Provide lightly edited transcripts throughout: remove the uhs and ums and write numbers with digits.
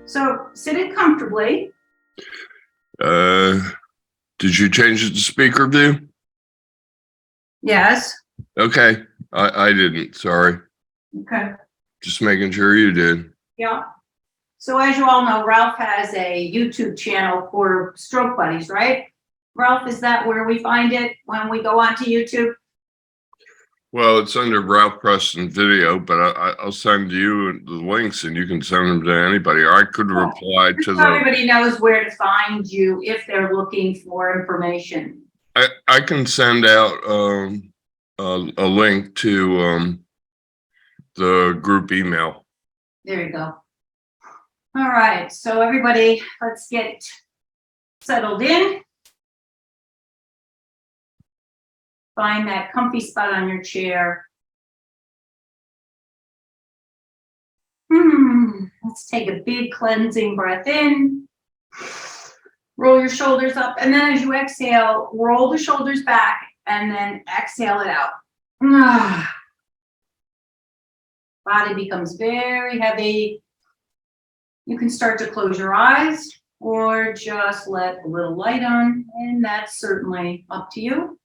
So sitting comfortably. Did you change it to speaker view? Yes. Okay, I didn't. Sorry. Okay. Just making sure you did. Yeah. So as you all know, Ralph has a YouTube channel for stroke buddies, right? Ralph, is that where we find it when we go onto YouTube? Well, it's under Ralph Preston video, but I'll send you the links and you can send them to anybody. Or I could reply to so everybody knows where to find you if they're looking for information. I can send out a link to the group email. There you go. All right, so everybody, let's get settled in. Find that comfy spot on your chair. Let's take a big cleansing breath in. Roll your shoulders up, and then as you exhale, roll the shoulders back, and then exhale it out. Body becomes very heavy. You can start to close your eyes or just let a little light on, and that's certainly up to you.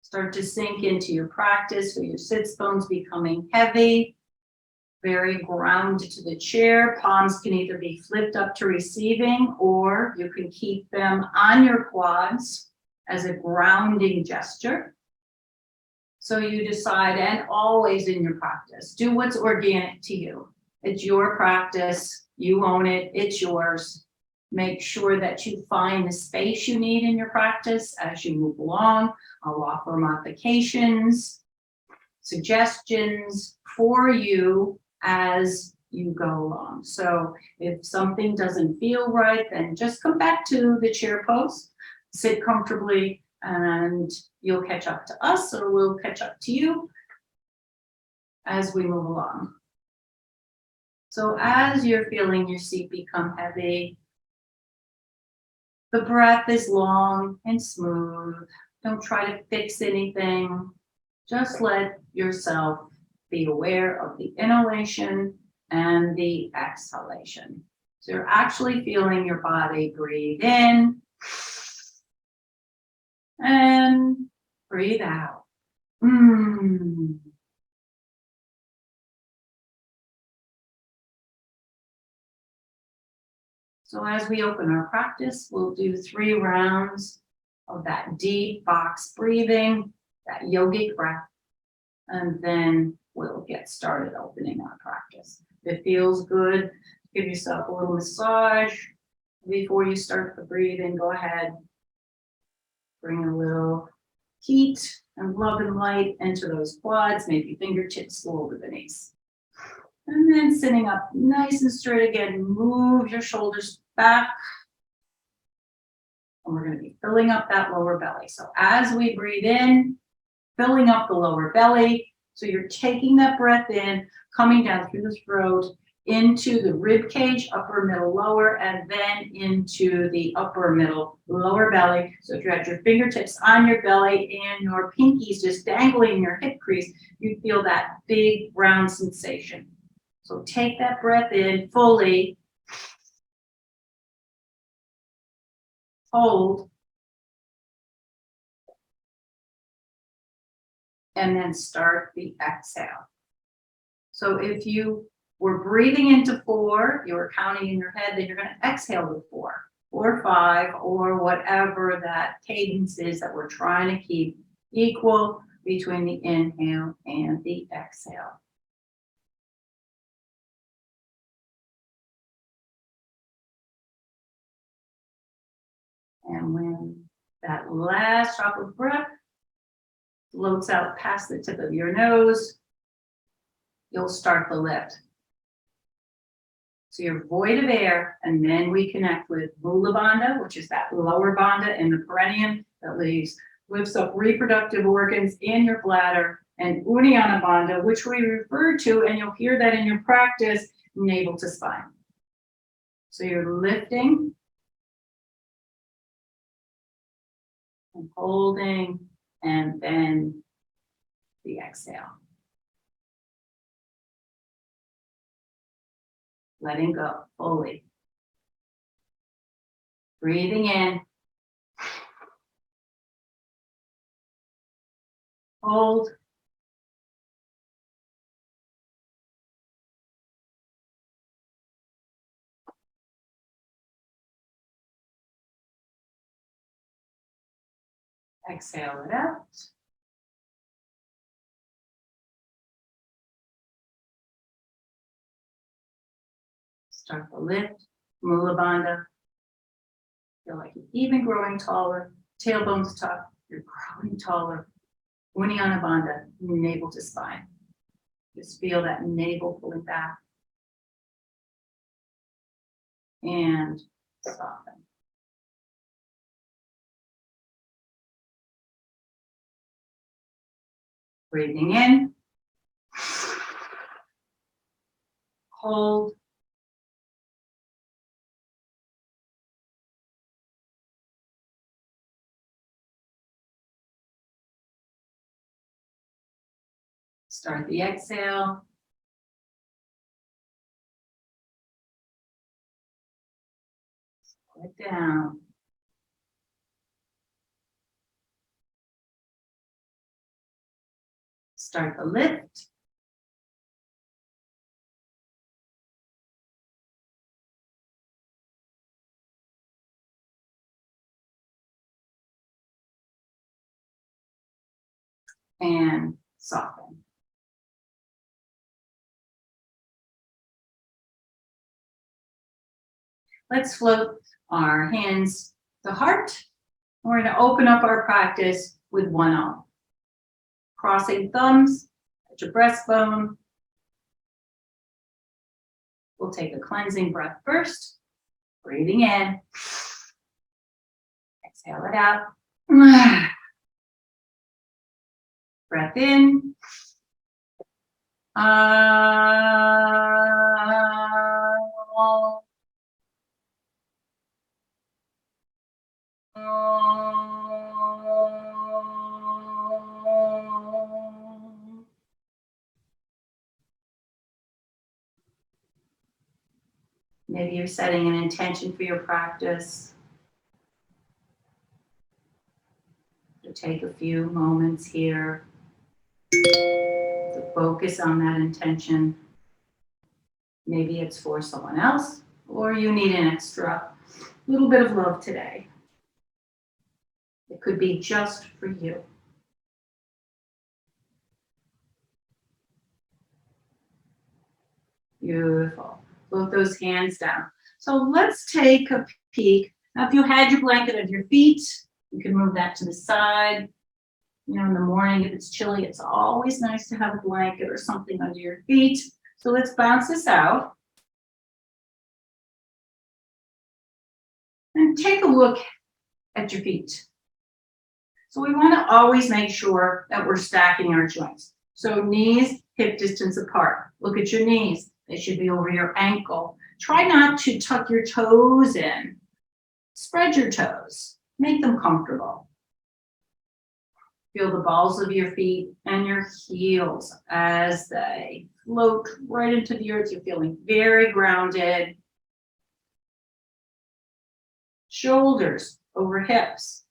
Start to sink into your practice, so your sits bones becoming heavy, very grounded to the chair. Palms can either be flipped up to receiving, or you can keep them on your quads as a grounding gesture. So you decide, and always in your practice, do what's organic to you. It's your practice, you own it, it's yours. Make sure that you find the space you need in your practice as you move along. I'll offer modifications, suggestions for you as you go along. So if something doesn't feel right, then just come back to the chair pose, sit comfortably, and you'll catch up to us, or we'll catch up to you as we move along. So as you're feeling your seat become heavy, the breath is long and smooth. Don't try to fix anything. Just let yourself be aware of the inhalation and the exhalation. So you're actually feeling your body breathe in and breathe out. So as we open our practice, we'll do 3 rounds of that deep box breathing, that yogic breath, and then we'll get started opening our practice. If it feels good, give yourself a little massage. Before you start the breathing, go ahead. Bring a little heat and love and light into those quads, maybe fingertips slow over the knees. And then sitting up nice and straight again, move your shoulders back. And we're going to be filling up that lower belly. So as we breathe in, filling up the lower belly. So you're taking that breath in, coming down through the throat, into the rib cage, upper, middle, lower, and then into the upper, middle, lower belly. So if you had your fingertips on your belly and your pinkies just dangling in your hip crease, you feel that big round sensation. So take that breath in fully, hold, and then start the exhale. So if you were breathing into 4, you were counting in your head, then you're going to exhale to 4 or 5 or whatever that cadence is that we're trying to keep equal between the inhale and the exhale. And when that last drop of breath floats out past the tip of your nose, you'll start the lift. So you're void of air, and then we connect with Mula Bandha, which is that lower bandha in the perineum that lifts up reproductive organs in your bladder, and Uddiyana Bandha, which we refer to, and you'll hear that in your practice, navel to spine. So you're lifting and holding, and then the exhale. Letting go fully. Breathing in. Hold. Exhale it out. Start the lift, Mula Bandha. Feel like you're even growing taller. Tailbones tuck, you're growing taller. Uddiyana Bandha, navel to spine. Just feel that navel pulling back. And soften. Breathing in. Hold. Start the exhale. Slow it down. Start the lift. And soften. Let's float our hands to heart. We're going to open up our practice with one arm. Crossing thumbs at your breastbone. We'll take a cleansing breath first. Breathing in. Exhale it out. Breath in. Maybe you're setting an intention for your practice. So take a few moments here to focus on that intention. Maybe it's for someone else, or you need an extra little bit of love today. It could be just for you. Beautiful. Float those hands down. So let's take a peek. Now, if you had your blanket under your feet, you can move that to the side. You know, in the morning, if it's chilly, it's always nice to have a blanket or something under your feet. So let's bounce this out. And take a look at your feet. So we want to always make sure that we're stacking our joints. So knees, hip distance apart. Look at your knees. They should be over your ankle. Try not to tuck your toes in. Spread your toes. Make them comfortable. Feel the balls of your feet and your heels as they float right into the earth. You're feeling very grounded. Shoulders over hips.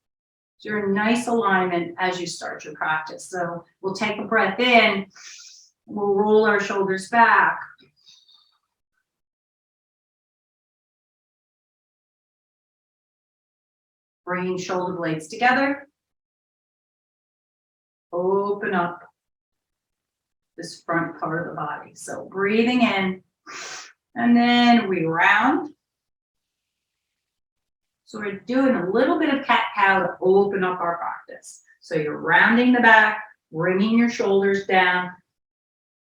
So you're in nice alignment as you start your practice. So we'll take a breath in. We'll roll our shoulders back. Bringing shoulder blades together. Open up this front part of the body. So breathing in, and then we round. So we're doing a little bit of cat-cow to open up our practice. So you're rounding the back, bringing your shoulders down,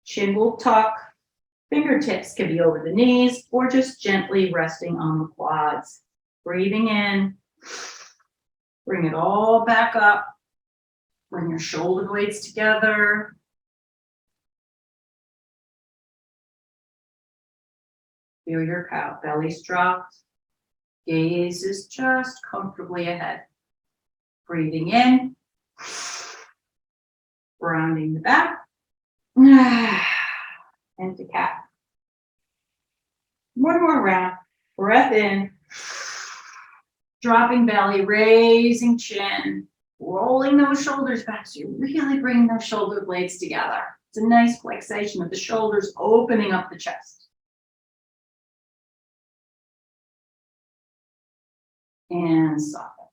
chin will tuck, fingertips can be over the knees, or just gently resting on the quads. Breathing in, bring it all back up. Bring your shoulder blades together. Feel your cow, belly's dropped. Gaze is just comfortably ahead. Breathing in, rounding the back, into cat. One more round. Breath in, dropping belly, raising chin, rolling those shoulders back. So you're really bringing those shoulder blades together. It's a nice flexation of the shoulders, opening up the chest. And soften.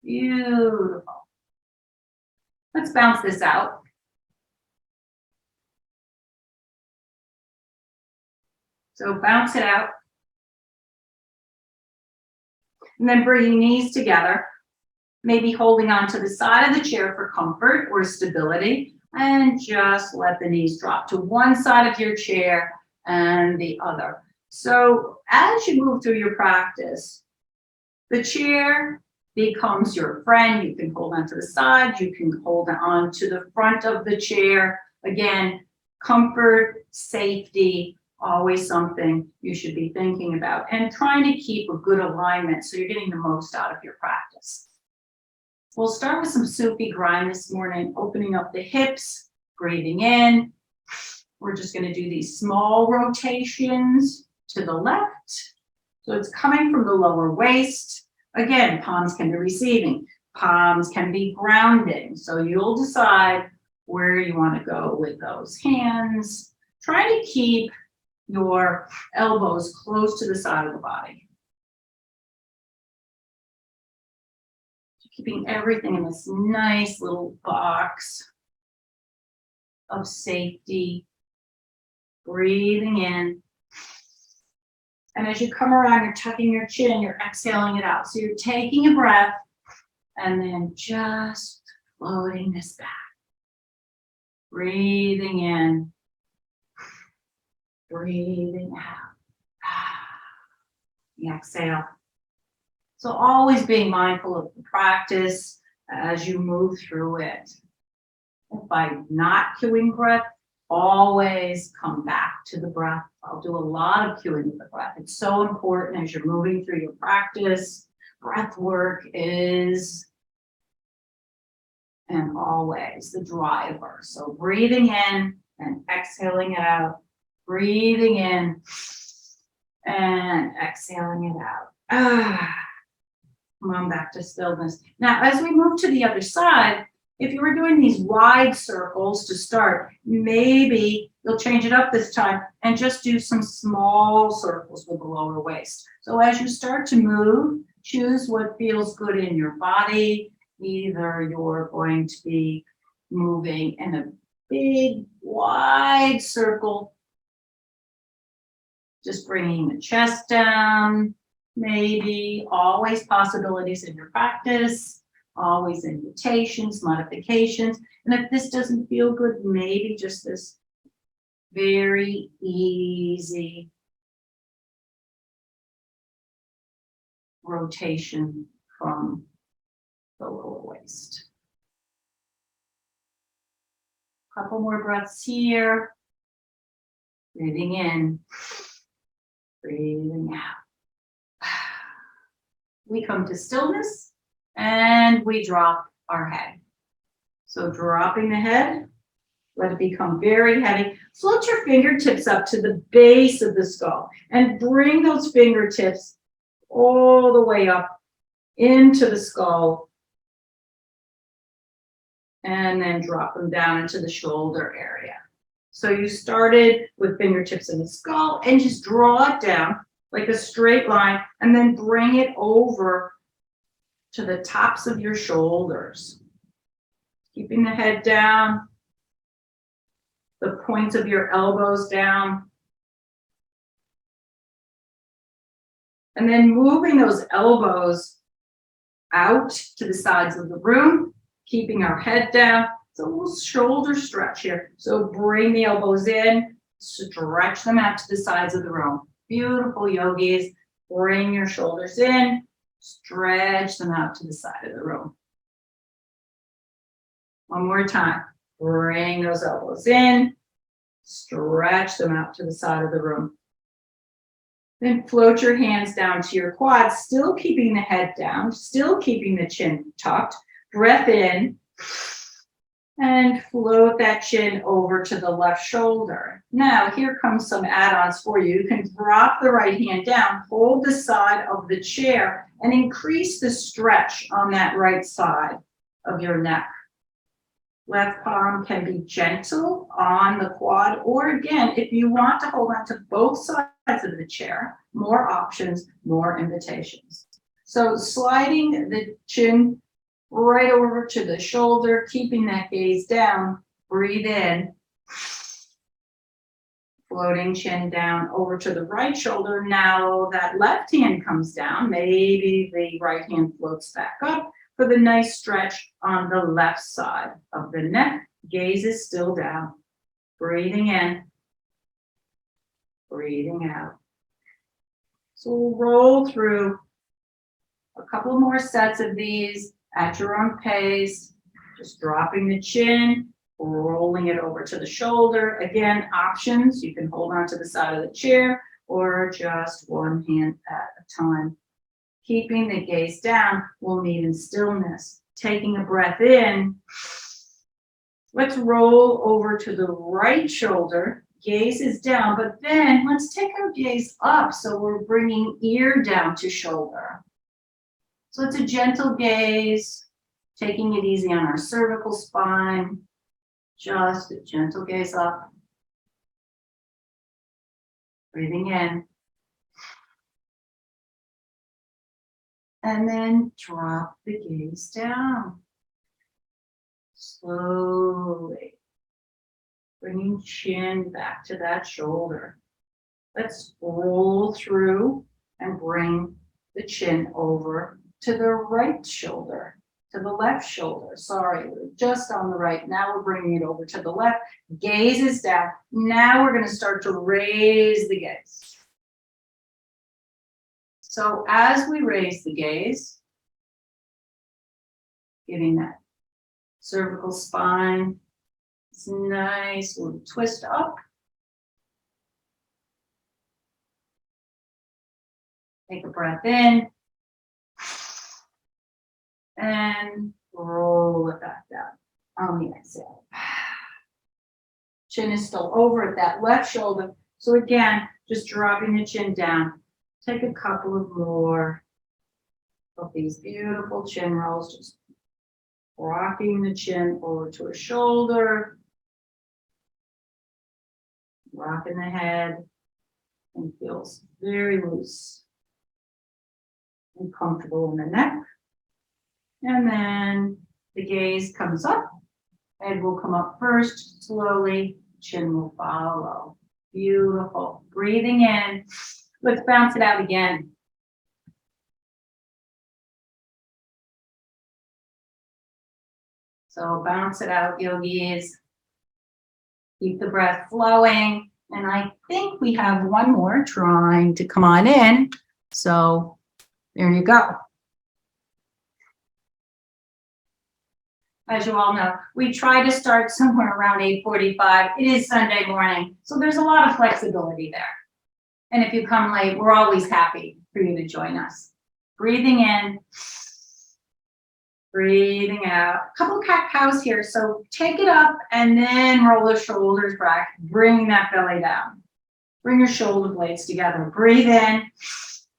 Beautiful. Let's bounce this out. So bounce it out. And then bring your knees together, maybe holding on to the side of the chair for comfort or stability, and just let the knees drop to one side of your chair and the other. So as you move through your practice, the chair becomes your friend. You can hold on to the side, you can hold on to the front of the chair. Again, comfort, safety, always something you should be thinking about, and trying to keep a good alignment so you're getting the most out of your practice. We'll start with some Sufi grind this morning, opening up the hips, breathing in. We're just going to do these small rotations to the left. So it's coming from the lower waist. Again, palms can be receiving, palms can be grounding. So you'll decide where you want to go with those hands. Try to keep your elbows close to the side of the body. Keeping everything in this nice little box of safety. Breathing in. And as you come around, you're tucking your chin, you're exhaling it out. So you're taking a breath and then just floating this back. Breathing in. Breathing out. Exhale. So always being mindful of the practice as you move through it. If I'm not cueing breath, always come back to the breath. I'll do a lot of cueing with the breath. It's so important as you're moving through your practice. Breath work is and always the driver. So breathing in and exhaling it out. Breathing in and exhaling it out. Come on back to stillness. Now, as we move to the other side, if you were doing these wide circles to start, maybe you'll change it up this time and just do some small circles with the lower waist. So as you start to move, choose what feels good in your body. Either you're going to be moving in a big, wide circle, just bringing the chest down, maybe. Always possibilities in your practice, always invitations, modifications. And if this doesn't feel good, maybe just this very easy rotation from the lower waist. Couple more breaths here. Breathing in, breathing out. We come to stillness and we drop our head. So dropping the head, let it become very heavy. Float your fingertips up to the base of the skull and bring those fingertips all the way up into the skull. And then drop them down into the shoulder area. So you started with fingertips in the skull and just draw it down like a straight line and then bring it over to the tops of your shoulders. Keeping the head down, the points of your elbows down. And then moving those elbows out to the sides of the room, keeping our head down. It's a little shoulder stretch here. So bring the elbows in, stretch them out to the sides of the room. Beautiful yogis. Bring your shoulders in, stretch them out to the side of the room. One more time. Bring those elbows in, stretch them out to the side of the room. Then float your hands down to your quads, still keeping the head down, still keeping the chin tucked. Breath in and float that chin over to the left shoulder. Now, here comes some add-ons for you. You can drop the right hand down, hold the side of the chair, and increase the stretch on that right side of your neck. Left palm can be gentle on the quad, or again, if you want to hold on to both sides of the chair, more options, more invitations. So sliding the chin right over to the shoulder, keeping that gaze down, breathe in, floating chin down over to the right shoulder. Now that left hand comes down, maybe the right hand floats back up for the nice stretch on the left side of the neck. Gaze is still down. Breathing in, breathing out. So we'll roll through a couple more sets of these at your own pace, just dropping the chin, rolling it over to the shoulder. Again, options, you can hold on to the side of the chair or just one hand at a time. Keeping the gaze down, we'll meet in stillness. Taking a breath in, let's roll over to the right shoulder. Gaze is down, but then let's take our gaze up. So we're bringing ear down to shoulder. So it's a gentle gaze, taking it easy on our cervical spine. Just a gentle gaze up. Breathing in. And then drop the gaze down. Slowly. Bringing chin back to that shoulder. Let's roll through and bring the chin over to the right shoulder, to the left shoulder. Sorry, we're just on the right. Now we're bringing it over to the left. Gaze is down. Now we're going to start to raise the gaze. So as we raise the gaze, giving that cervical spine, it's nice little twist up. Take a breath in and roll it back down on the exhale. Chin is still over at that left shoulder. So again, just dropping the chin down. Take a couple of more of these beautiful chin rolls, just rocking the chin over to a shoulder, rocking the head, and feels very loose and comfortable in the neck. And then the gaze comes up, head will come up first, slowly, chin will follow. Beautiful. Breathing in. Let's bounce it out again. So bounce it out, yogis. Keep the breath flowing. And I think we have one more trying to come on in. So there you go. As you all know, we try to start somewhere around 8:45. It is Sunday morning, so there's a lot of flexibility there. And if you come late, we're always happy for you to join us. Breathing in, breathing out. A couple cat cows here, so take it up and then roll the shoulders back, bring that belly down. Bring your shoulder blades together. Breathe in,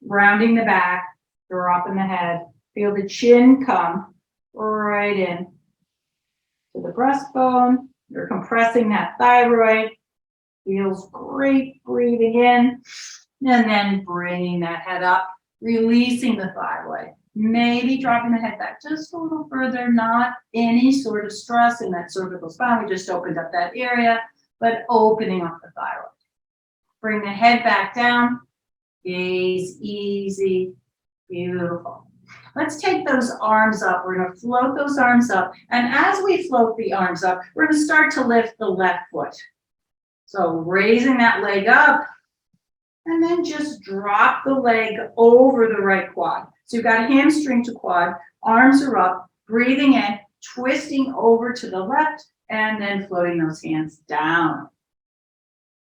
rounding the back, dropping the head. Feel the chin come right in to the breastbone. You're compressing that thyroid. Feels great. Breathing in and then bringing that head up, releasing the thyroid. Maybe dropping the head back just a little further, not any sort of stress in that cervical spine. We just opened up that area, but opening up the thyroid. Bring the head back down. Gaze easy. Beautiful. Let's take those arms up. We're going to float those arms up. And as we float the arms up, we're going to start to lift the left foot. So raising that leg up, and then just drop the leg over the right quad. So you've got a hamstring to quad, arms are up, breathing in, twisting over to the left, and then floating those hands down.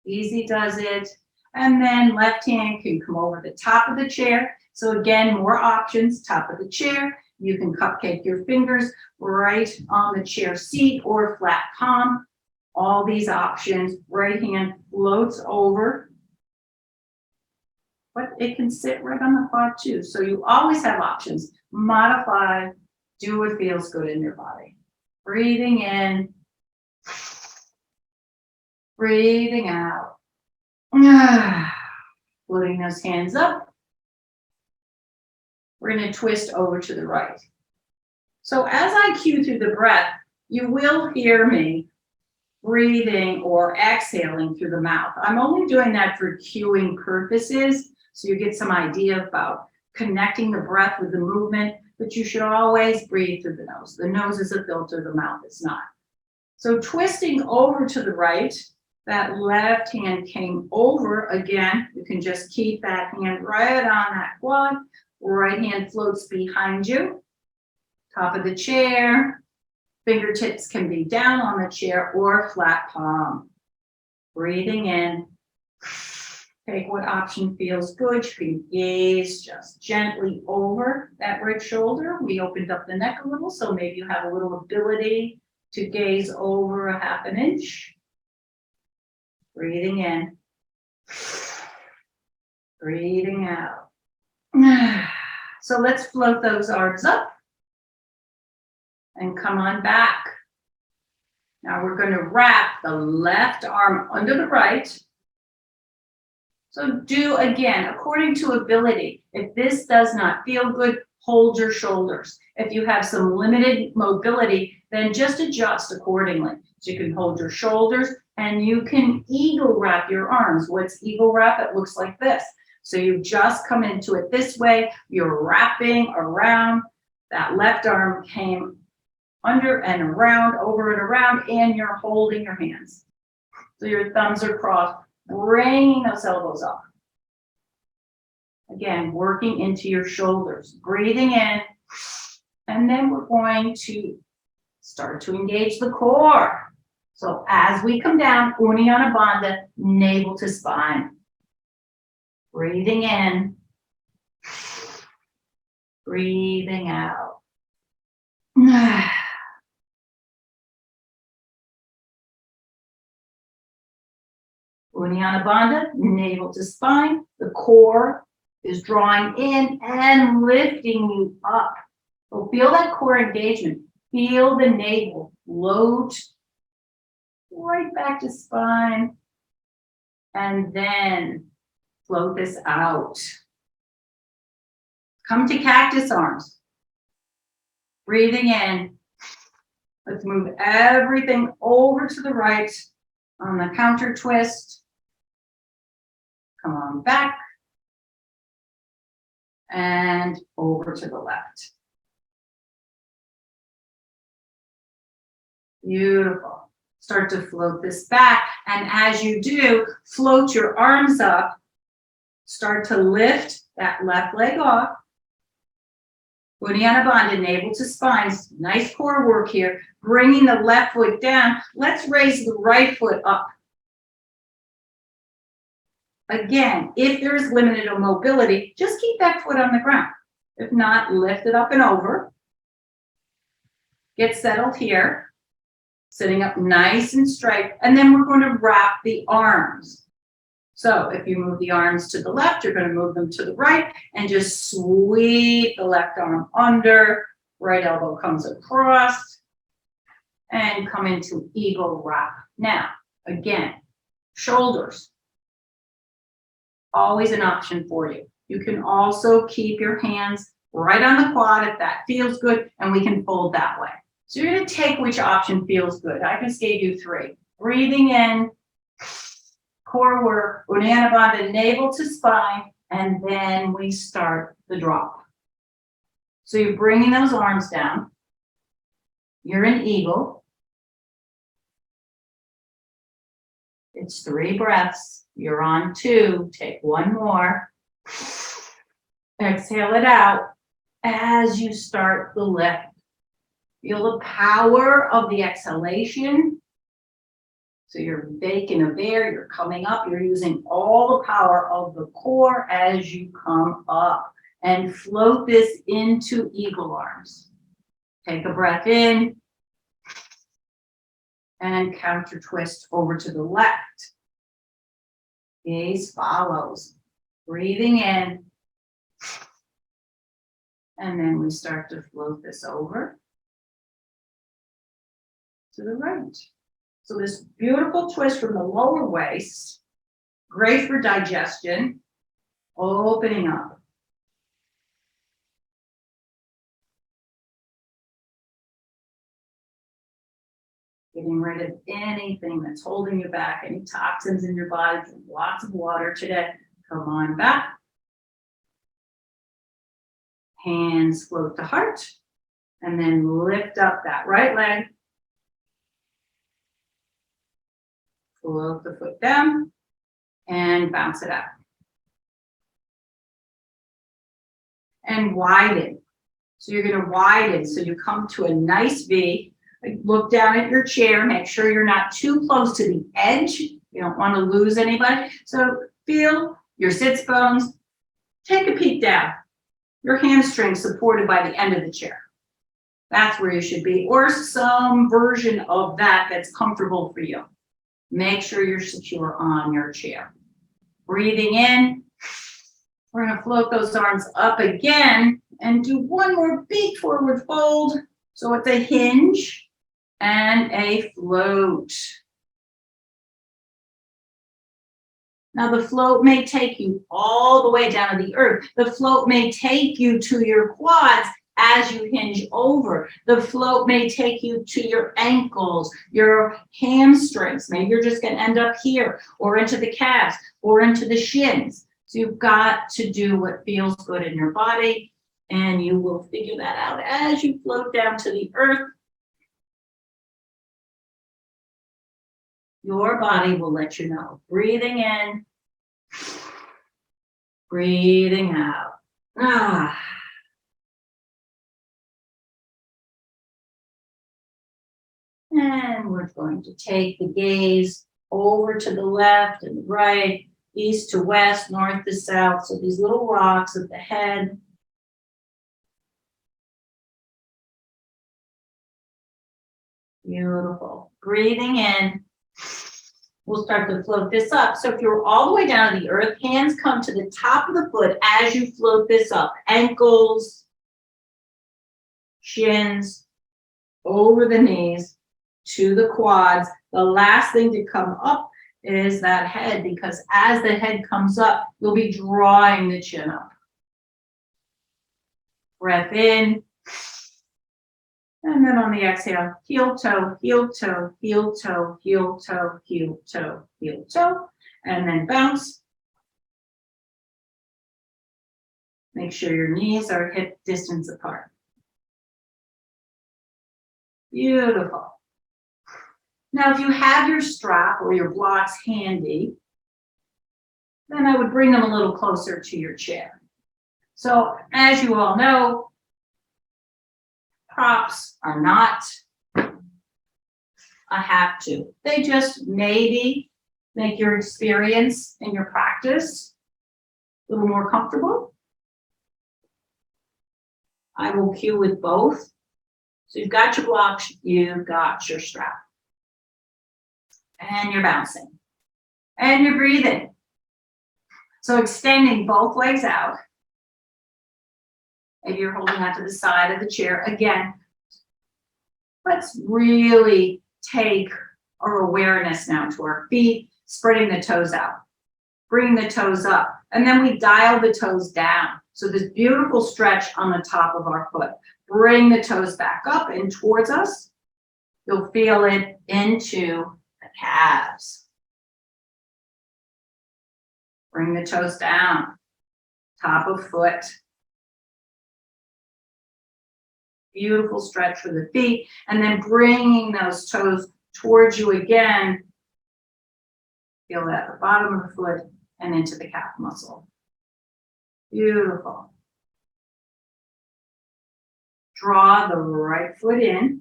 Easy does it. And then left hand can come over the top of the chair. So again, more options, top of the chair. You can cupcake your fingers right on the chair seat or flat palm. All these options, right hand floats over, but it can sit right on the quad too. So you always have options. Modify, do what feels good in your body. Breathing in, breathing out. Floating those hands up. We're going to twist over to the right. So as I cue through the breath, you will hear me breathing or exhaling through the mouth. I'm only doing that for cueing purposes, so you get some idea about connecting the breath with the movement, but you should always breathe through the nose. The nose is a filter, the mouth is not. So twisting over to the right, that left hand came over again. You can just keep that hand right on that quad. Right hand floats behind you, top of the chair. Fingertips can be down on the chair or flat palm. Breathing in. Take what option feels good. You can gaze just gently over that right shoulder. We opened up the neck a little, so maybe you have a little ability to gaze over a half an inch. Breathing in. Breathing out. So let's float those arms up and come on back. Now we're going to wrap the left arm under the right. So do again, according to ability. If this does not feel good, hold your shoulders. If you have some limited mobility, then just adjust accordingly. So you can hold your shoulders and you can eagle wrap your arms. What's eagle wrap? It looks like this. So you just come into it this way. You're wrapping around. That left arm came under and around, over and around, and you're holding your hands. So your thumbs are crossed, bringing those elbows up. Again, working into your shoulders, breathing in, and then we're going to start to engage the core. So as we come down, Uddiyana Bandha, navel to spine. Breathing in, breathing out. Uddiyana Bandha, navel to spine. The core is drawing in and lifting you up. So feel that core engagement. Feel the navel float right back to spine. And then float this out. Come to cactus arms. Breathing in. Let's move everything over to the right on the counter twist. Come on back. And over to the left. Beautiful. Start to float this back. And as you do, float your arms up. Start to lift that left leg off. Uddiyana Bandha, navel to spine. Nice core work here. Bringing the left foot down. Let's raise the right foot up. Again, if there's limited mobility, just keep that foot on the ground. If not, lift it up and over. Get settled here. Sitting up nice and straight. And then we're going to wrap the arms. So if you move the arms to the left, you're going to move them to the right and just sweep the left arm under. Right elbow comes across and come into eagle wrap. Now, again, shoulders. Always an option for you. You can also keep your hands right on the quad if that feels good, and we can fold that way. So you're going to take which option feels good. I just gave you 3. Breathing in, core work, Uddiyana Bandha, navel to spine, and then we start the drop. So you're bringing those arms down. You're in eagle. It's 3 breaths. You're on 2. Take 1 more. Exhale it out as you start the lift. Feel the power of the exhalation So you're making a bear, you're coming up, you're using all the power of the core as you come up. And float this into eagle arms. Take a breath in. And counter twist over to the left. Gaze follows. Breathing in. And then we start to float this over to the right. So this beautiful twist from the lower waist, great for digestion, opening up. Getting rid of anything that's holding you back, any toxins in your body. Drink lots of water today. Come on back. Hands float to heart. And then lift up that right leg. Float the foot down. And bounce it out. And widen. So you're going to widen. So you come to a nice V. Look down at your chair. Make sure you're not too close to the edge. You don't want to lose anybody. So feel your sits bones. Take a peek down. Your hamstring supported by the end of the chair. That's where you should be. Or some version of that that's comfortable for you. Make sure you're secure on your chair. Breathing in. We're going to float those arms up again and do one more big forward fold. So it's a hinge and a float. Now the float may take you all the way down to the earth. The float may take you to your quads as you hinge over. The float may take you to your ankles, your hamstrings. Maybe you're just going to end up here or into the calves or into the shins. So you've got to do what feels good in your body, and you will figure that out as you float down to the earth. Your body will let you know. Breathing in, breathing out. And we're going to take the gaze over to the left and the right, east to west, north to south. So these little rocks at the head. Beautiful. Breathing in. We'll start to float this up. So if you're all the way down to the earth, hands come to the top of the foot as you float this up. Ankles, shins, over the knees, to the quads. The last thing to come up is that head, because as the head comes up, you'll be drawing the chin up. Breath in. And then on the exhale, heel toe, heel toe, heel toe, heel toe, heel toe, heel toe. And then bounce. Make sure your knees are hip distance apart. Beautiful. Now, if you have your strap or your blocks handy, then I would bring them a little closer to your chair. So, as you all know, props are not a have to. They just maybe make your experience and your practice a little more comfortable. I will cue with both. So you've got your blocks, you've got your strap. And you're bouncing. And you're breathing. So extending both legs out. Maybe you're holding out to the side of the chair. Again, let's really take our awareness now to our feet, spreading the toes out. Bring the toes up. And then we dial the toes down. So this beautiful stretch on the top of our foot. Bring the toes back up and towards us. You'll feel it into the calves. Bring the toes down. Top of foot. Beautiful stretch for the feet. And then bringing those toes towards you again. Feel that at the bottom of the foot and into the calf muscle. Beautiful. Draw the right foot in.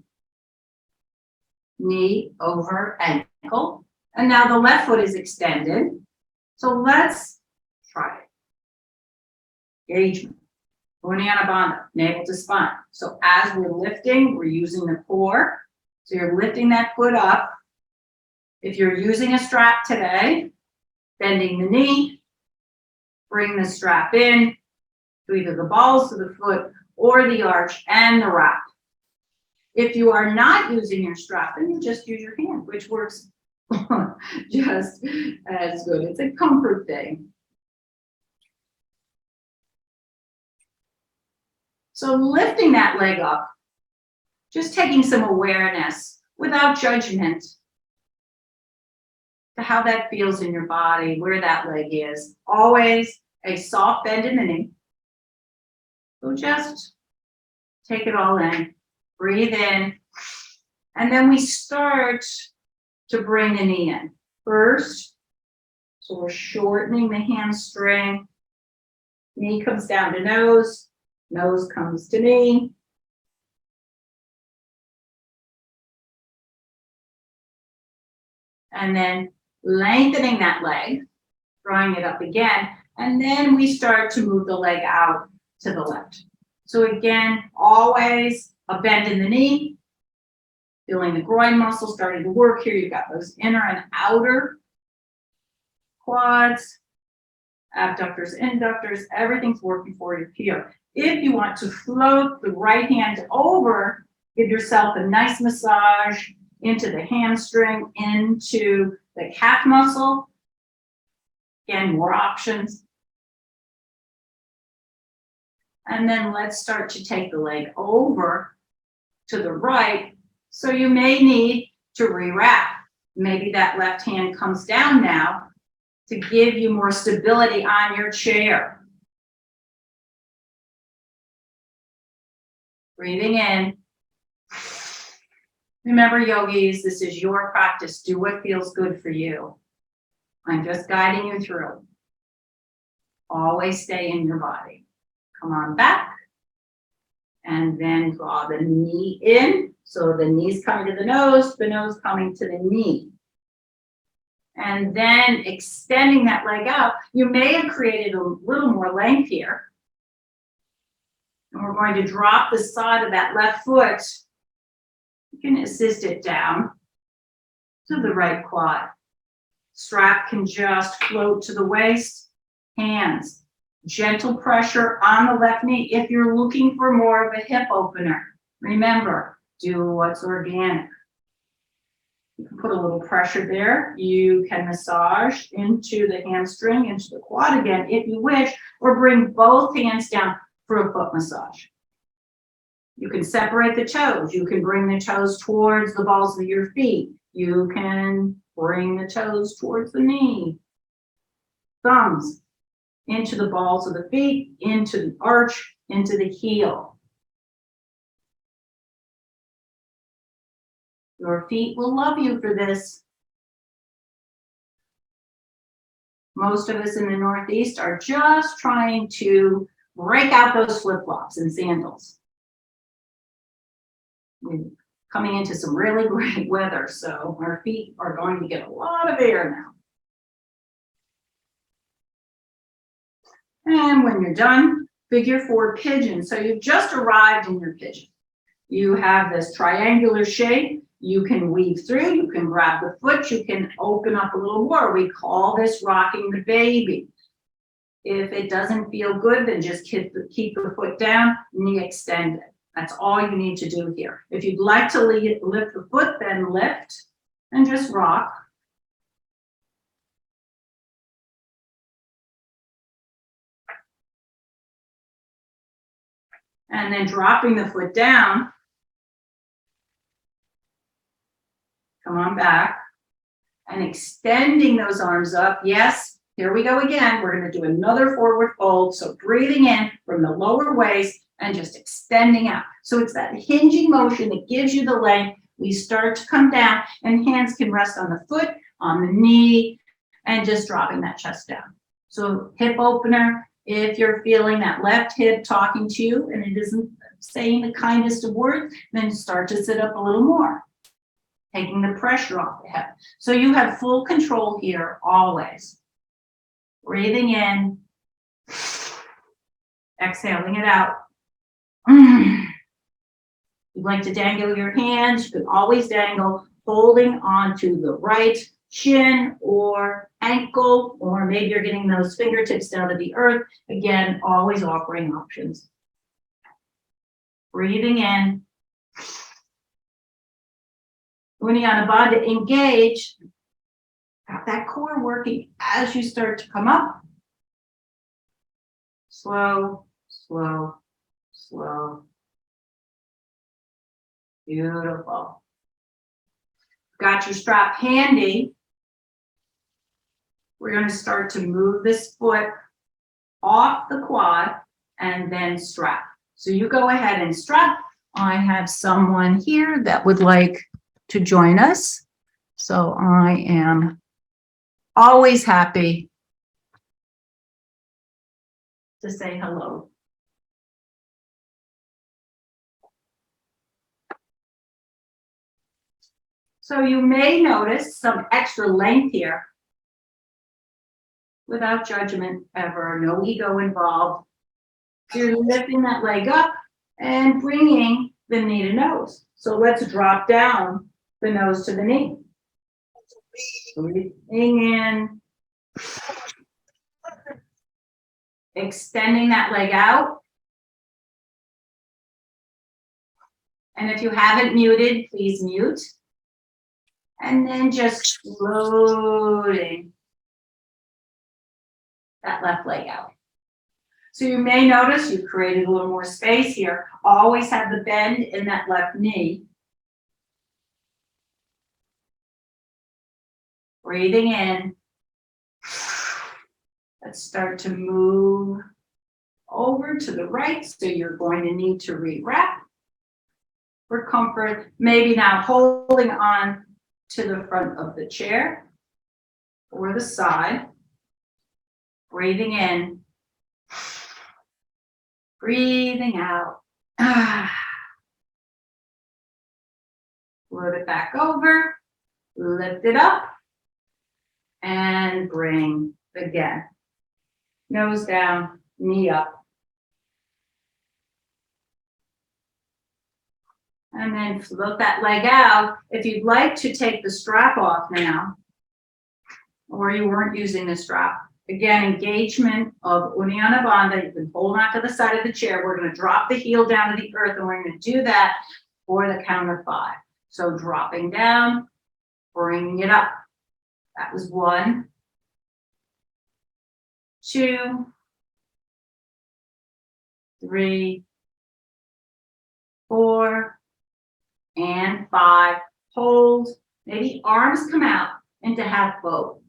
Knee over ankle. And now the left foot is extended. So let's try it. Engagement. Uddiyana bandha, navel to spine. So as we're lifting, we're using the core. So you're lifting that foot up. If you're using a strap today, bending the knee, bring the strap in to either the balls of the foot or the arch and the wrap. If you are not using your strap, then you just use your hand, which works just as good. It's a comfort thing. So lifting that leg up, just taking some awareness without judgment to how that feels in your body, where that leg is. Always a soft bend in the knee. So just take it all in, breathe in, and then we start to bring the knee in. First, so we're shortening the hamstring. Knee comes down to nose, nose comes to knee. And then lengthening that leg, drawing it up again, and then we start to move the leg out to the left. So again, always a bend in the knee, feeling the groin muscle starting to work here. You've got those inner and outer quads, abductors, inductors, everything's working for you here. If you want to float the right hand over, give yourself a nice massage into the hamstring, into the calf muscle. Again, more options. And then let's start to take the leg over to the right. So you may need to rewrap. Maybe that left hand comes down now to give you more stability on your chair. Breathing in. Remember, yogis, this is your practice. Do what feels good for you. I'm just guiding you through. Always stay in your body. Come on back. And then draw the knee in. So the knee's coming to the nose coming to the knee. And then extending that leg out. You may have created a little more length here. And we're going to drop the side of that left foot. You can assist it down to the right quad. Strap can just float to the waist. Hands, gentle pressure on the left knee if you're looking for more of a hip opener. Remember, do what's organic. You can put a little pressure there. You can massage into the hamstring, into the quad again if you wish, or bring both hands down for a foot massage. You can separate the toes. You can bring the toes towards the balls of your feet. You can bring the toes towards the knee. Thumbs into the balls of the feet, into the arch, into the heel. Your feet will love you for this. Most of us in the Northeast are just trying to break out those flip-flops and sandals. We're coming into some really great weather, so our feet are going to get a lot of air now. And when you're done, figure 4 pigeon. So you've just arrived in your pigeon. You have this triangular shape. You can weave through, you can grab the foot, you can open up a little more. We call this rocking the baby. If it doesn't feel good, then just keep the foot down, knee extended. That's all you need to do here. If you'd like to lift the foot, then lift and just rock. And then dropping the foot down, come on back and extending those arms up. Yes, here we go again. We're going to do another forward fold. So breathing in from the lower waist and just extending out. So it's that hinging motion that gives you the length. We start to come down and hands can rest on the foot, on the knee, and just dropping that chest down. So hip opener, if you're feeling that left hip talking to you and it isn't saying the kindest of words, then start to sit up a little more. taking the pressure off the hip. So you have full control here always. Breathing in, exhaling it out. You'd like to dangle your hands, you can always dangle, holding on to the right shin or ankle, or maybe you're getting those fingertips down to the earth. Again, always offering options. Breathing in. Uddiyana Bandha, engage. Got that core working as you start to come up. Slow, slow, slow. Beautiful. Got your strap handy. We're going to start to move this foot off the quad and then strap. So you go ahead and strap. I have someone here that would like to join us. So I am always happy to say hello. So you may notice some extra length here. Without judgment ever, no ego involved. So you're lifting that leg up and bringing the knee to nose. So let's drop down the nose to the knee. Breathing in. Extending that leg out. And if you haven't muted, please mute. And then just floating that left leg out. So you may notice you created a little more space here. Always have the bend in that left knee. Breathing in. Let's start to move over to the right. So you're going to need to re-wrap for comfort. Maybe now holding on to the front of the chair or the side. Breathing in. Breathing out. Float it back over. Lift it up. And bring again. Nose down, knee up. And then float that leg out. If you'd like to take the strap off now, or you weren't using the strap, again, engagement of Uddiyana Bandha. You can hold on to the side of the chair. We're going to drop the heel down to the earth, and we're going to do that for the count of 5. So dropping down, bringing it up. That was 1, 2, 3, 4, and 5. Hold. Maybe arms come out into half boat.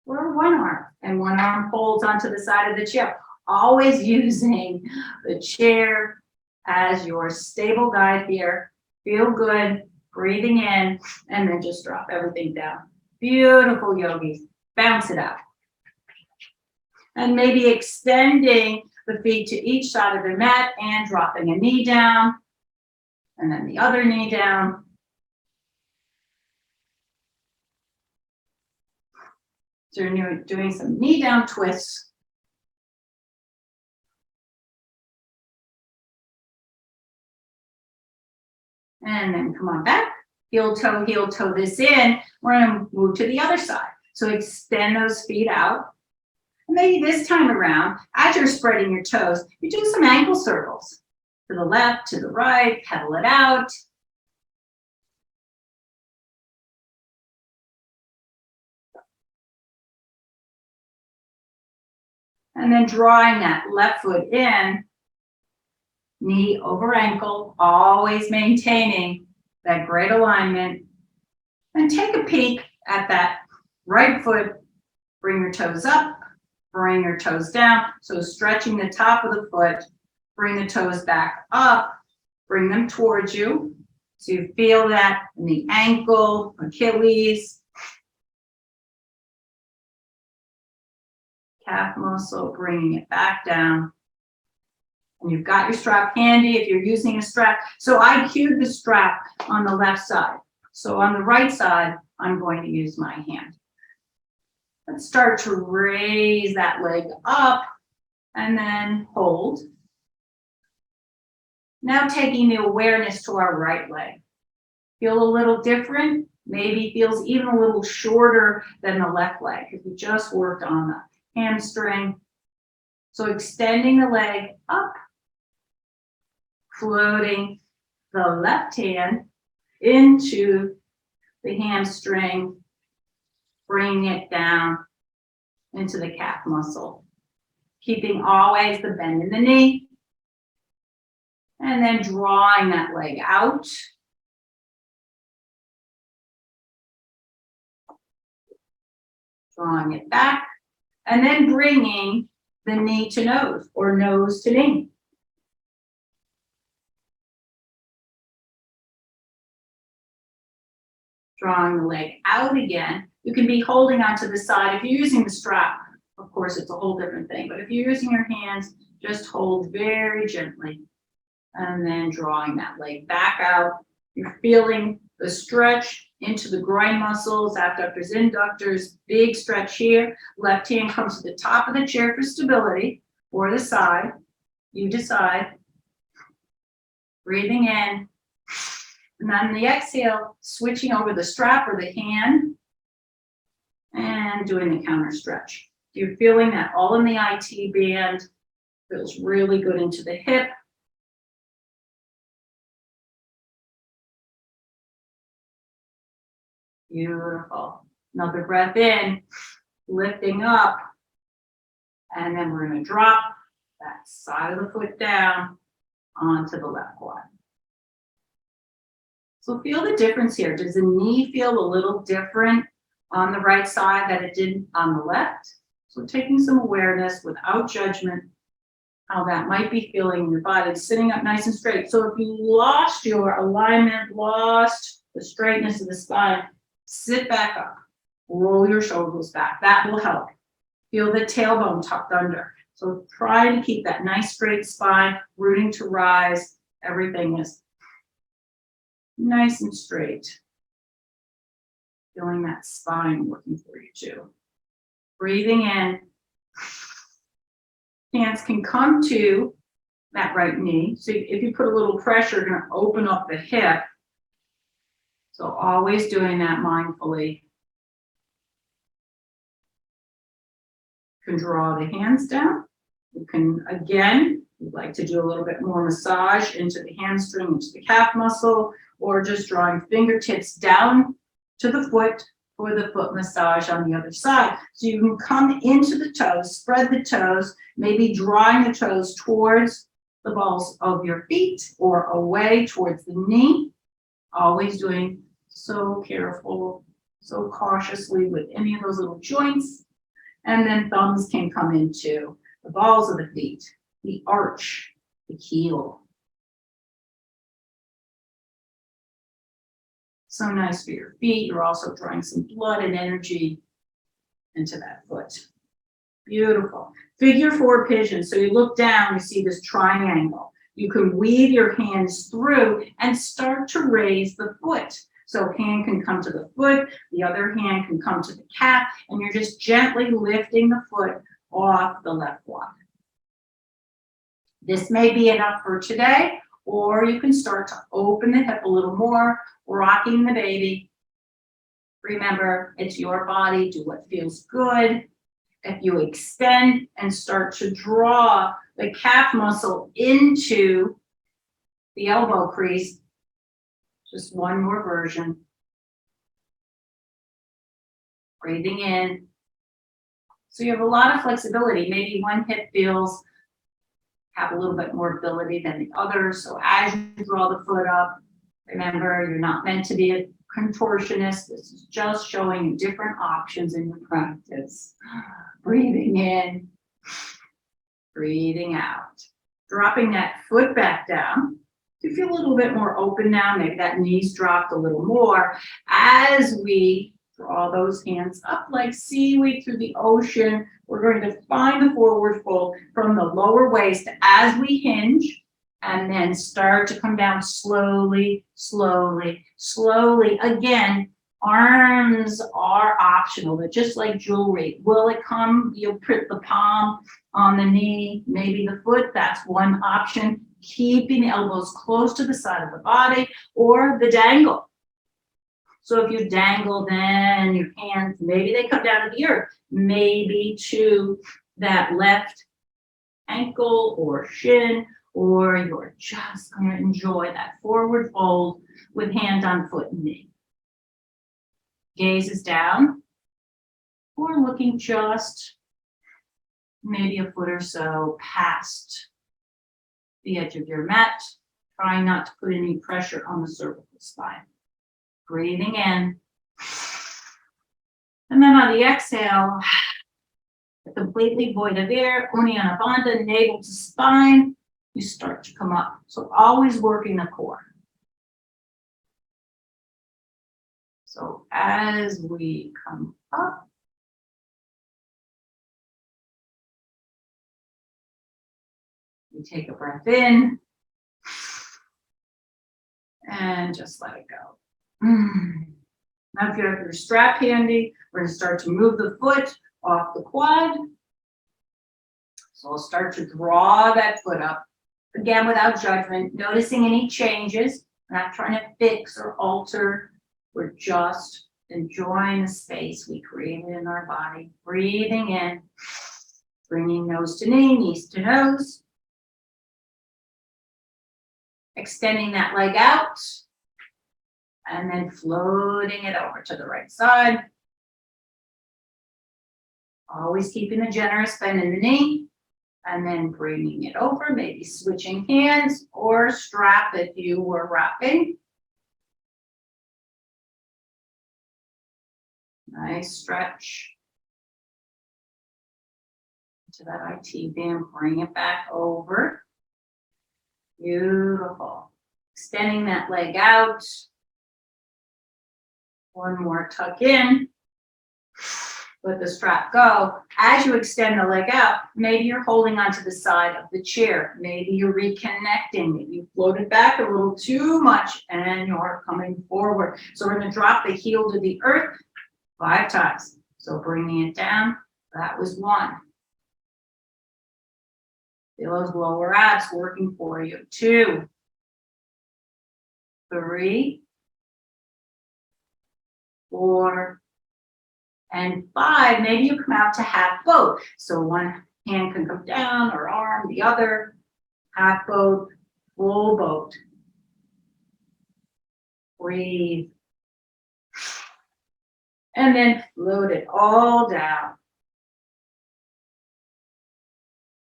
Or one arm, and one arm holds onto the side of the chair. Always using the chair as your stable guide here. Feel good, breathing in, and then just drop everything down. Beautiful, yogis. Bounce it out. And maybe extending the feet to each side of the mat and dropping a knee down, and then the other knee down. So you're doing some knee down twists. And then come on back. Heel toe this in. We're going to move to the other side. So extend those feet out. And maybe this time around, as you're spreading your toes, you do some ankle circles. To the left, to the right, pedal it out. And then drawing that left foot in, knee over ankle, always maintaining that great alignment. And take a peek at that right foot. Bring your toes up, bring your toes down. So stretching the top of the foot, bring the toes back up, bring them towards you. So you feel that in the ankle, Achilles, calf muscle, bringing it back down. And you've got your strap handy if you're using a strap. So I cued the strap on the left side. So on the right side, I'm going to use my hand. Let's start to raise that leg up and then hold. Now taking the awareness to our right leg. Feel a little different, maybe feels even a little shorter than the left leg because we just worked on the hamstring. So extending the leg up, floating the left hand into the hamstring, bringing it down into the calf muscle. Keeping always the bend in the knee. And then drawing that leg out. Drawing it back. And then bringing the knee to nose or nose to knee. Drawing the leg out again. You can be holding onto the side. If you're using the strap, of course, it's a whole different thing. But if you're using your hands, just hold very gently. And then drawing that leg back out. You're feeling the stretch into the groin muscles, abductors, inductors, big stretch here. Left hand comes to the top of the chair for stability, or the side. You decide. Breathing in. And on the exhale, switching over the strap or the hand and doing the counter stretch. You're feeling that all in the IT band. Feels really good into the hip. Beautiful. Another breath in, lifting up. And then we're going to drop that side of the foot down onto the left quad. So feel the difference here. Does the knee feel a little different on the right side than it did on the left? So taking some awareness without judgment, how that might be feeling in your body, sitting up nice and straight. So if you lost your alignment, lost the straightness of the spine, sit back up, roll your shoulders back. That will help. Feel the tailbone tucked under. So try to keep that nice straight spine, rooting to rise. Everything is nice and straight. Feeling that spine working for you too. Breathing in. Hands can come to that right knee. So if you put a little pressure, you're going to open up the hip. So always doing that mindfully. You can draw the hands down. You can, again, you'd like to do a little bit more massage into the hamstring, into the calf muscle, or just drawing fingertips down to the foot for the foot massage on the other side. So you can come into the toes, spread the toes, maybe drawing the toes towards the balls of your feet or away towards the knee. Always doing so careful, so cautiously with any of those little joints. And then thumbs can come into the balls of the feet, the arch, the heel. So nice for your feet. You're also drawing some blood and energy into that foot. Beautiful. Figure four pigeon. So you look down, you see this triangle. You can weave your hands through and start to raise the foot. So hand can come to the foot, the other hand can come to the calf, and you're just gently lifting the foot off the left quad. This may be enough for today, or you can start to open the hip a little more, rocking the baby. Remember, it's your body. Do what feels good. If you extend and start to draw the calf muscle into the elbow crease, just one more version. Breathing in. So you have a lot of flexibility. Maybe one hip feels have a little bit more ability than the other. So as you draw the foot up, remember, you're not meant to be a contortionist. This is just showing you different options in your practice. Breathing in, breathing out. Dropping that foot back down. You feel a little bit more open now. Maybe that knee's dropped a little more. As we Draw those hands up like seaweed through the ocean. We're going to find the forward fold from the lower waist as we hinge, and then start to come down slowly, slowly, slowly. Again, arms are optional. They're just like jewelry. Will it come? You'll put the palm on the knee, maybe the foot. That's one option. Keeping the elbows close to the side of the body, or the dangle. So if you dangle, then your hands, maybe they come down to the earth, maybe to that left ankle or shin, or you're just going to enjoy that forward fold with hand on foot and knee. Gaze is down, or looking just maybe a foot or so past the edge of your mat, trying not to put any pressure on the cervical spine. Breathing in. And then on the exhale, completely void of air, Uddiyana Bandha, navel to spine, you start to come up. So always working the core. So as we come up, we take a breath in and just let it go. Now if you have your strap handy, we're going to start to move the foot off the quad. So we'll start to draw that foot up. Again, without judgment, noticing any changes. We're not trying to fix or alter. We're just enjoying the space we created in our body. Breathing in, bringing nose to knee, knees to nose. Extending that leg out. And then floating it over to the right side. Always keeping a generous bend in the knee. And then bringing it over, maybe switching hands or strap if you were wrapping. Nice stretch. To that IT band, bring it back over. Beautiful. Extending that leg out. One more tuck in, let the strap go. As you extend the leg out, maybe you're holding onto the side of the chair. Maybe you're reconnecting. Maybe you floated back a little too much and you're coming forward. So we're going to drop the heel to the earth 5 times. So bringing it down, that was 1. Feel those lower abs working for you. 2, 3, 4, and 5. Maybe you come out to half boat. So one hand can come down or arm, the other. Half boat, full boat. Breathe. And then float it all down.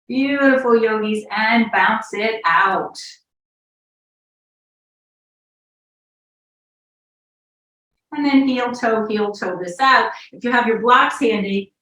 Beautiful, yogis, and bounce it out. And then heel toe this out. If you have your blocks handy,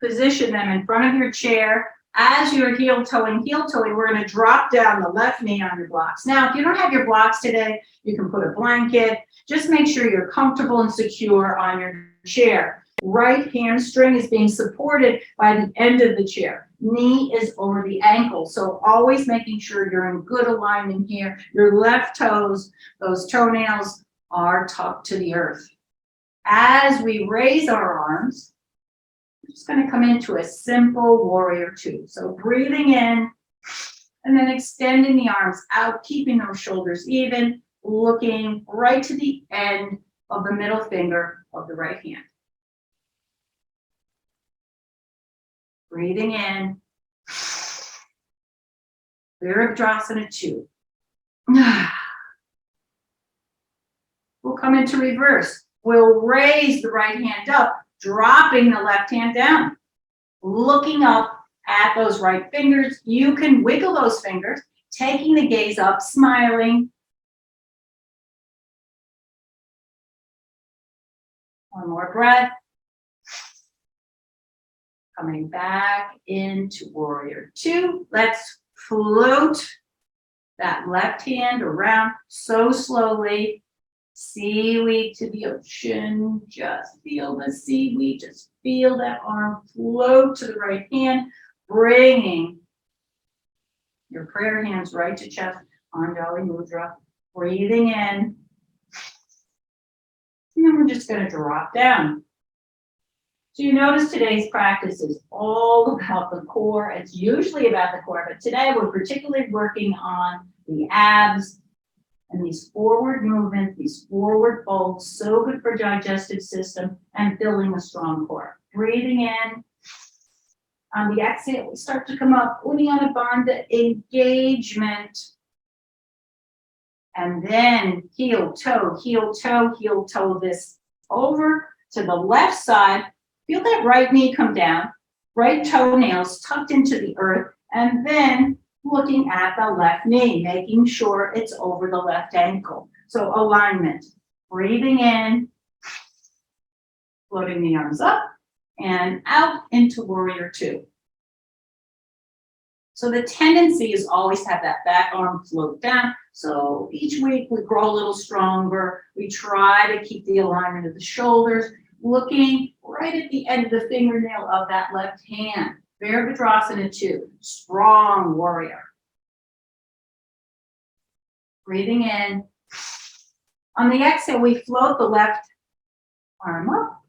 position them in front of your chair. As you're heel toeing, we're going to drop down the left knee on your blocks. Now, if you don't have your blocks today, you can put a blanket. Just make sure you're comfortable and secure on your chair. Right hamstring is being supported by the end of the chair. Knee is over the ankle. So always making sure you're in good alignment here. Your left toes, those toenails are tucked to the earth. As we raise our arms, we're just going to come into a simple warrior 2. So breathing in and then extending the arms out, keeping those shoulders even, looking right to the end of the middle finger of the right hand. Breathing in. Virabhadrasana 2. We'll come into reverse. We'll raise the right hand up, dropping the left hand down. Looking up at those right fingers. You can wiggle those fingers, taking the gaze up, smiling. One more breath. Coming back into warrior 2. Let's float that left hand around so slowly. Seaweed to the ocean. Just feel the seaweed. Just feel that arm float to the right hand, bringing your prayer hands right to chest, Anjali Mudra. Breathing in. And then we're just going to drop down. So you notice today's practice is all about the core. It's usually about the core, but today we're particularly working on the abs and these forward movements, these forward folds, so good for digestive system and building a strong core. Breathing in. On the exhale, we start to come up, Uddiyana Bandha engagement. And then heel, toe, this over to the left side. Feel that right knee come down, right toenails tucked into the earth, and then looking at the left knee, making sure it's over the left ankle. So alignment, breathing in, floating the arms up and out into warrior two. So the tendency is always have that back arm float down. So each week we grow a little stronger. We try to keep the alignment of the shoulders, looking right at the end of the fingernail of that left hand. Virabhadrasana 2, strong warrior. Breathing in. On the exhale, we float the left arm up.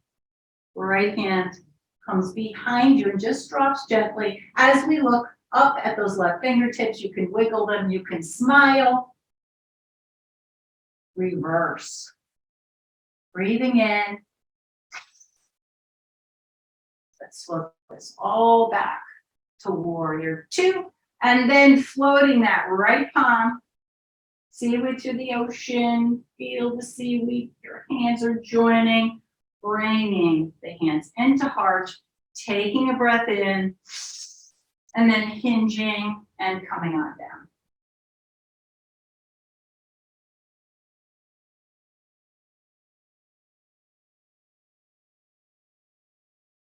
The right hand comes behind you and just drops gently. As we look up at those left fingertips, you can wiggle them, you can smile. Reverse. Breathing in. Let's float this all back to warrior two. And then floating that right palm, seaweed to the ocean, feel the seaweed, your hands are joining, bringing the hands into heart, taking a breath in, and then hinging and coming on down.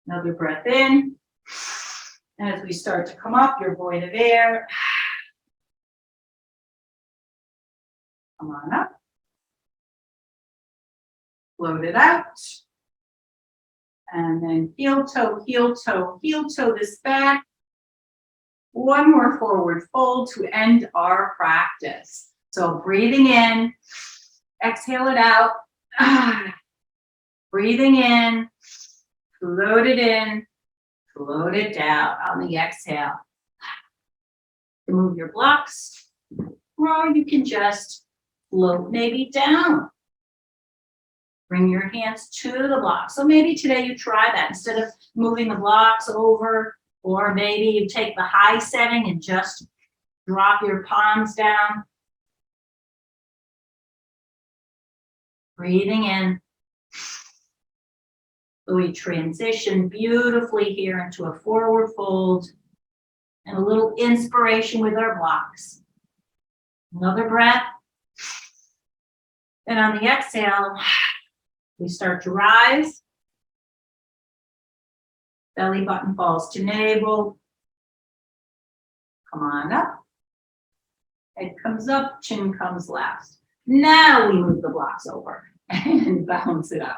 Another breath in. And as we start to come up, your void of air. Come on up. Float it out. And then heel toe this back. One more forward fold to end our practice. So breathing in, exhale it out. Breathing in, float it in, float it down on the exhale. Remove your blocks, or you can just float maybe down. Bring your hands to the block. So maybe today you try that instead of moving the blocks over, or maybe you take the high setting and just drop your palms down. Breathing in. We transition beautifully here into a forward fold and a little inspiration with our blocks. Another breath. And on the exhale, we start to rise. Belly button falls to navel. Come on up. Head comes up, chin comes last. Now we move the blocks over and balance it out.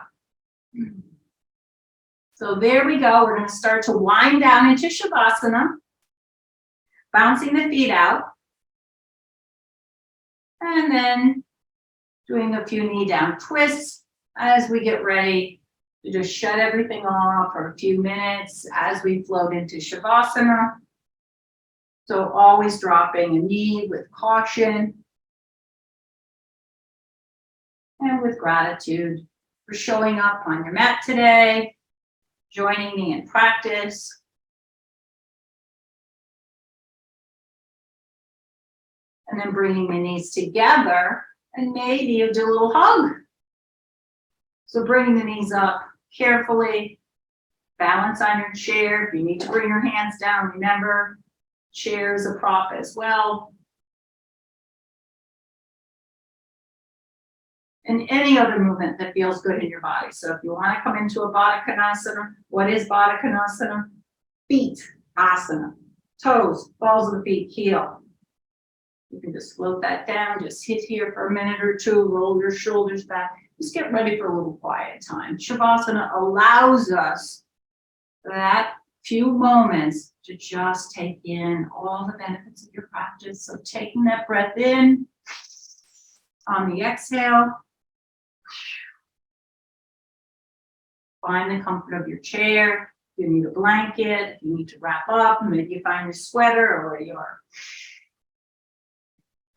So there we go. We're going to start to wind down into Shavasana, bouncing the feet out, and then doing a few knee down twists as we get ready to just shut everything off for a few minutes as we float into Shavasana. So always dropping a knee with caution and with gratitude for showing up on your mat today, joining me in practice. And then bringing the knees together, and maybe you do a little hug. So bringing the knees up carefully, balance on your chair. If you need to bring your hands down, remember, chair is a prop as well. And any other movement that feels good in your body. So if you want to come into a Baddha Konasana, what is Baddha Konasana? Feet, asana. Toes, balls of the feet, heel. You can just float that down, just hit here for a minute or two, roll your shoulders back. Just get ready for a little quiet time. Shavasana allows us that few moments to just take in all the benefits of your practice. So taking that breath in on the exhale, find the comfort of your chair. If you need a blanket, if you need to wrap up, maybe you find your sweater or your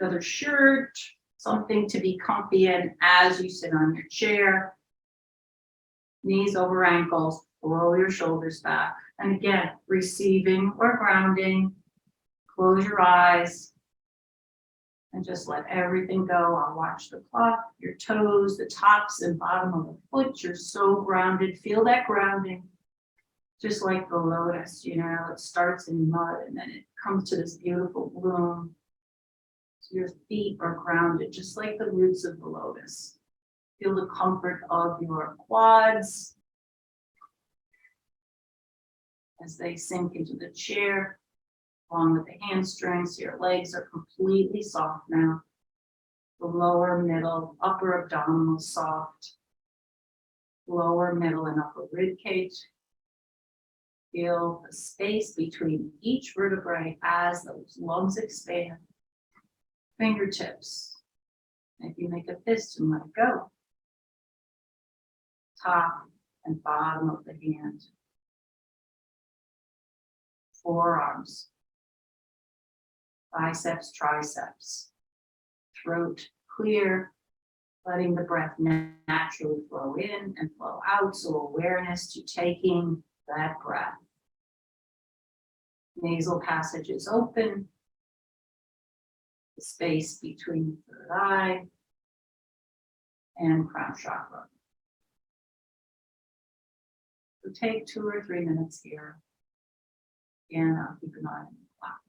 other shirt, something to be comfy in as you sit on your chair. Knees over ankles, roll your shoulders back. And again, receiving or grounding. Close your eyes and just let everything go. I'll watch the clock, your toes, the tops and bottom of the foot. You're so grounded. Feel that grounding. Just like the lotus, you know, it starts in mud and then it comes to this beautiful bloom. So your feet are grounded, just like the roots of the lotus. Feel the comfort of your quads as they sink into the chair, along with the hamstrings. Your legs are completely soft now. The lower, middle, upper abdominal soft. Lower, middle, and upper rib cage. Feel the space between each vertebrae as those lungs expand. Fingertips. If you make a fist and let it go. Top and bottom of the hand. Forearms. Biceps, triceps. Throat clear. Letting the breath naturally flow in and flow out. So awareness to taking that breath. Nasal passage is open. The space between the third eye and crown chakra. So take 2 or 3 minutes here. Again, I'll keep an eye on the clock.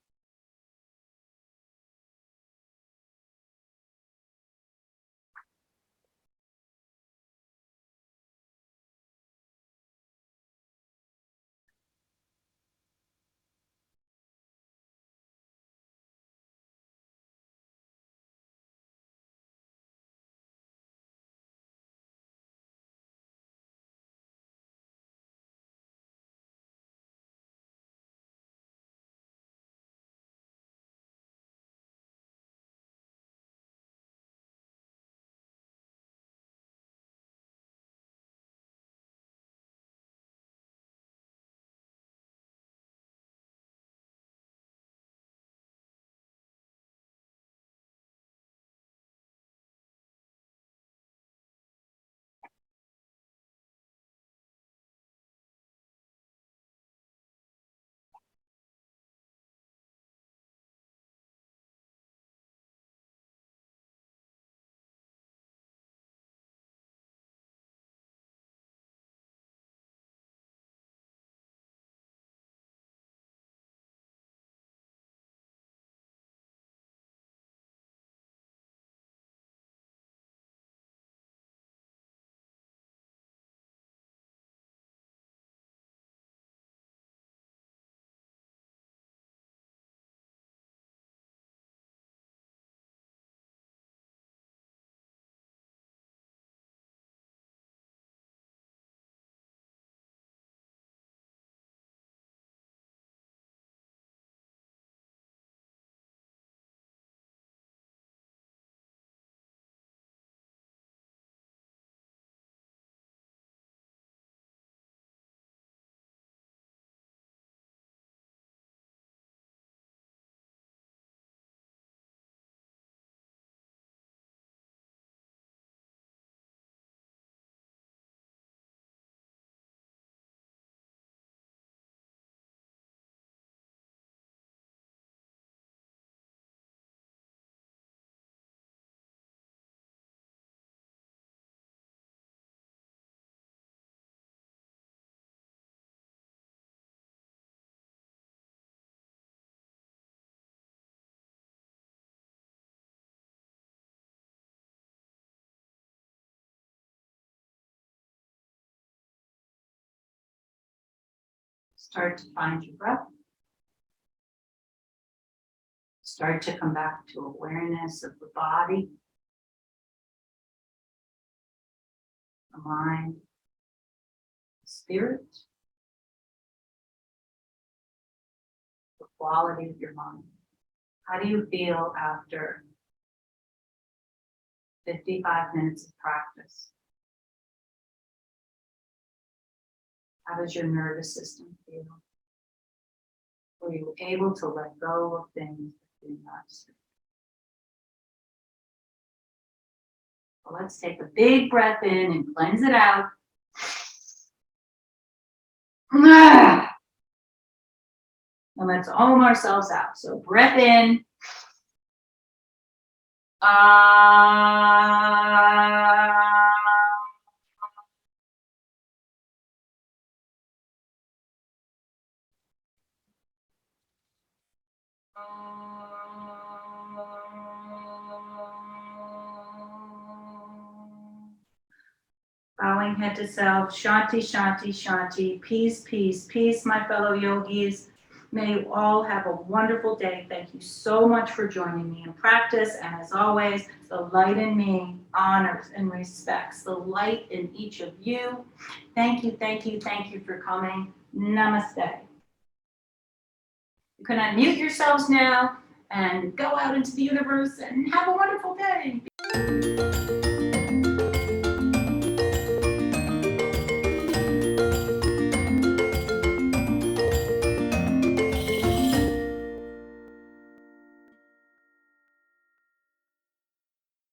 Start to find your breath. Start to come back to awareness of the body, the mind, the spirit, the quality of your mind. How do you feel after 55 minutes of practice? How does your nervous system feel? Were you able to let go of things that do not serve? Well, let's take a big breath in and cleanse it out. And let's ohm ourselves out. So breath in. Bowing head to self, Shanti, Shanti, Shanti, peace, peace, peace, my fellow yogis. May you all have a wonderful day. Thank you so much for joining me in practice. And as always, the light in me honors and respects the light in each of you. Thank you, thank you, thank you for coming. Namaste. You can unmute yourselves now and go out into the universe and have a wonderful day.